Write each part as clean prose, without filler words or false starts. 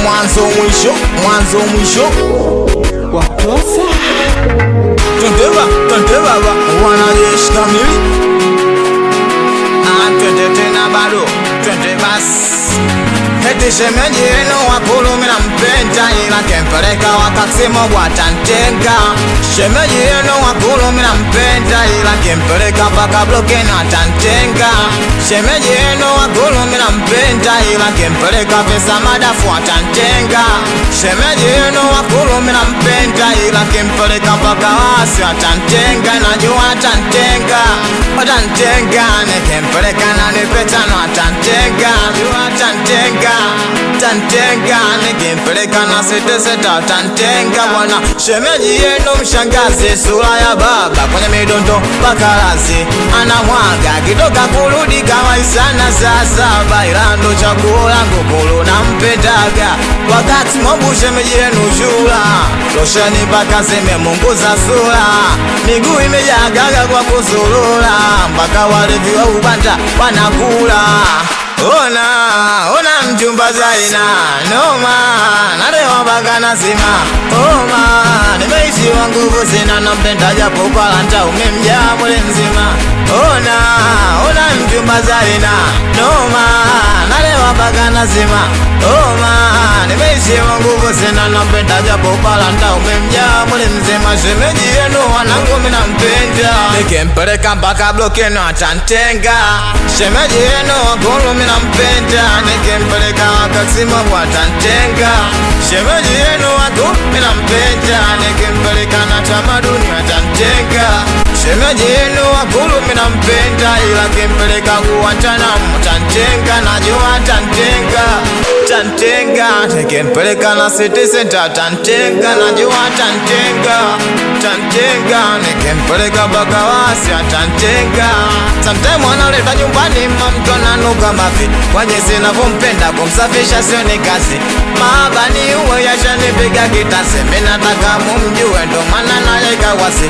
mwanzo mwisho Watosa Twende baba wanajeshi kamili. Twende tena bado, twende basi. Eti shemeji yenu wakulu mina mpenda, ila kempeleka wakasimo watantenga. Shemeji yenu wakulu mina mpenda, ila kempeleka mpaka blokeni watantenga. Shemeji yenu wakulu mina mpenda, ila kempeleka pesa madafu watantenga. Shemeji yenu wakulu mina mpenda, ila kempeleka mpaka wasi watantenga. Najua watantenga, watantenga. Nikempeleka na nipetano watantenga, watantenga. Tantenga, nikimpeleka na sete tantenga bwana. Shemeji yenu mshangazi, sura ya baba kwenye midondo bakalazi, anamwaga kitoka kurudi kama isana saa saba, ila ndo chaguo langu kulu na mpendaga. Wakati mombu shemeji yenu shula, losheni mpaka zimemunguza sura, miguu imejagaga kwa kusulula, mpaka walevi wa ubanda wanakula. Ona mjumba Zaina noma, nalewa mpaka nazima homa, nimeishiwa nguvu sina, nampenda japo palanta umemjaa mwili mzima. Ona mjumba Zaina noma, nalewa mpaka nazima homa, nimeishiwa nguvu sina, nampenda japo palanta umemjaa mwili mzima. Shemeji yenu wanangu mina mpenda, nikempeleka mpaka blokeni watantenga. Shemeji yenu wakulu mina mpenda, nikempeleka wakasimo watantenga. Shemeji yenu wakulu mina mpenda, nikempeleka na tamaduni watantenga. Shemeji yenu wakulu mina mpenda, ila kempeleka kuwachana mtantenga. Najua tantenga, tantenga. Nikempeleka na city center tantenga. Najua tantenga, tantenga. Nikempeleka bakawasi tantenga. Sometime wanaleta nyumbani mamto nanuka mafi, kwa jinsi navyompenda kumsafisha sio ni kazi. Maabani uwe yashanipiga kitasi, mimi nataka mumjue ndo maana naika wasi.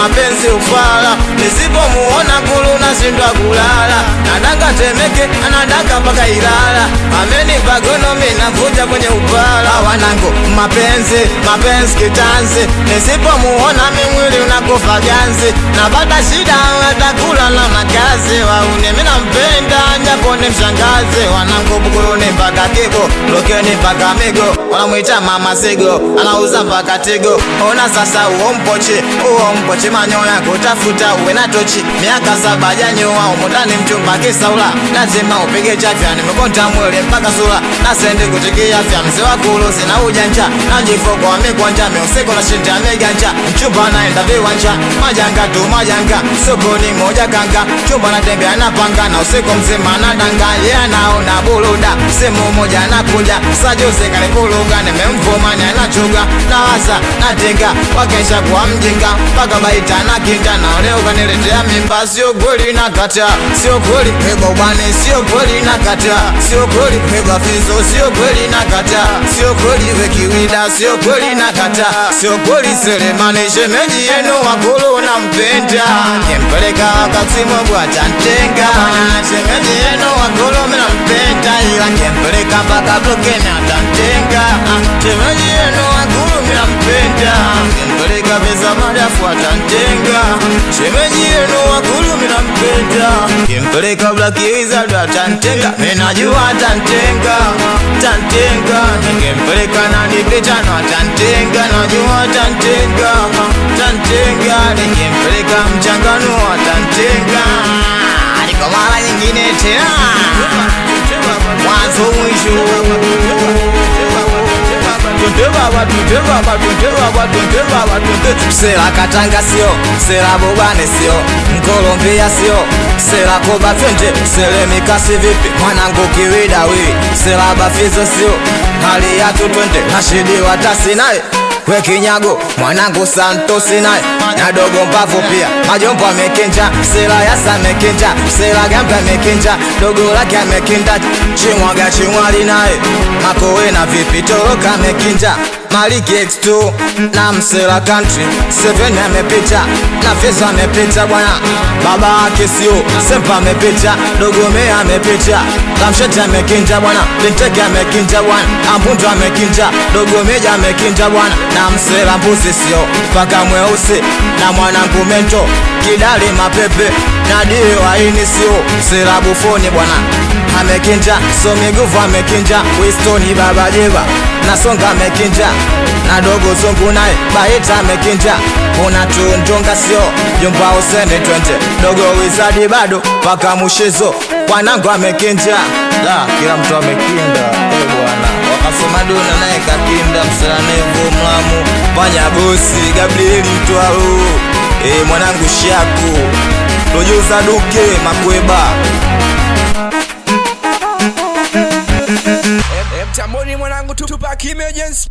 Mapenzi ufala, nisipomuona kulu nashindwa kulala. Nadanga Temeke, anadanga mpaka Ilala, amenipa gono mimi navuja kwenye upala. Wanangu mapenzi kitanzi, nisipomuona mimi mwili unakufa ganzi. Napata shida atakula na makazi, wauni mimi nampenda japo ni mshangazi. Wanangu Buguruni mpaka Kibo, Blokeni mpaka Migo, wanamuita mama Zigo, anauza mpaka Tigo. Ona sasa uo mpochi manyoya kutafuta uwe na tochi. Miaka 7 janyoa umutani mchumba kisaula, lazima upige chafya. Nimekonta mwili mpaka sura, na sendi kutikia afya. Mzee wa kulu sina ujanja, najifoko wa mikwanja, miusiku na shinda miganja. Mchumba naenda viwanja, majanga tu majanga, sokoni moja kanga. Mchumba natembea na panga, na usiku mzima na danga. Yeah, naona buluda, simu moja nakuja, sajuzi kalipuluga. Nimemvuma ni anachuga, na wasa natinga, wakesha kwa mjinga, mpaka baita na kinga. Na leo kaniletea mimba, sio kweli nakata, sio kweli mego bani, sio kweli nakata, sio kweli mego fizo, sio kweli nakata, sio kweli wekiwida, sio kweli nakata, sio kweli Selemani. Shemeji yenu wakulu na mpenda, kempeleka wakasimo watantenga. Shemeji yenu wakulu mina mpenda, ila kempeleka mpaka blokeni watantenga. Shemeji yenu wakulu mina mpenda, kempeleka pesa madafu watantenga. Shemeji yenu wakulu mina mpenda, kempeleka Black Wizard watantenga. Minajua tantenga, tantenga. Nikempeleka na nipitano watantenga. Najua tantenga, tantenga. Nikempeleka mchangano watantenga. Niko mara nyingine tena, mwanzo mwisho. Sela Katanga sio, sela Bogane sio, Mkolombia sio, sela Koba twende, sele Mikasi vipi, mwanangu Kiwida we, sela Bafizo sio, hali ya tutwende, Rashidi Watasi naye, we Kinyago, mwanangu Santosi naye, na dogo mpavu pia majombo amekinja, sela yasa amekinja, sela gambe amekinja, dogo lake amekinja, chimwaga chimwali naye makowe na vipi toroka amekinja, Maliki X2 na msela country 7 amepita na Feza amepita bwana, baba ake sio Sempa amepita, dogo Mea amepita, Kamshete amekinja bwana, Linteke amekinja bwana, Ampundu amekinja, dogo Meja amekinja bwana, na msela mbuzi sio paka mweusi na mwanangu Mento Kidali mapepe na dio haini sio msela Bufoni bwana amekinja, Somiguvu amekinja, Wistoni baba Jeba na Songa amekinja, na dogo Zungu naye Baita amekinja, una tundunga sio Jumba Usene 20 dogo Wizadi bado paka Mushizo wanangu amekinja, la kila mtu amekinda bwana, wakasema dona naye kakinda, Mselanevu Mlamu Panya bosi Gabrieli Mtwaru mwanangu Shaku Rojuza Duke Makweba Mtamboni mwanangu Tupac Emergency.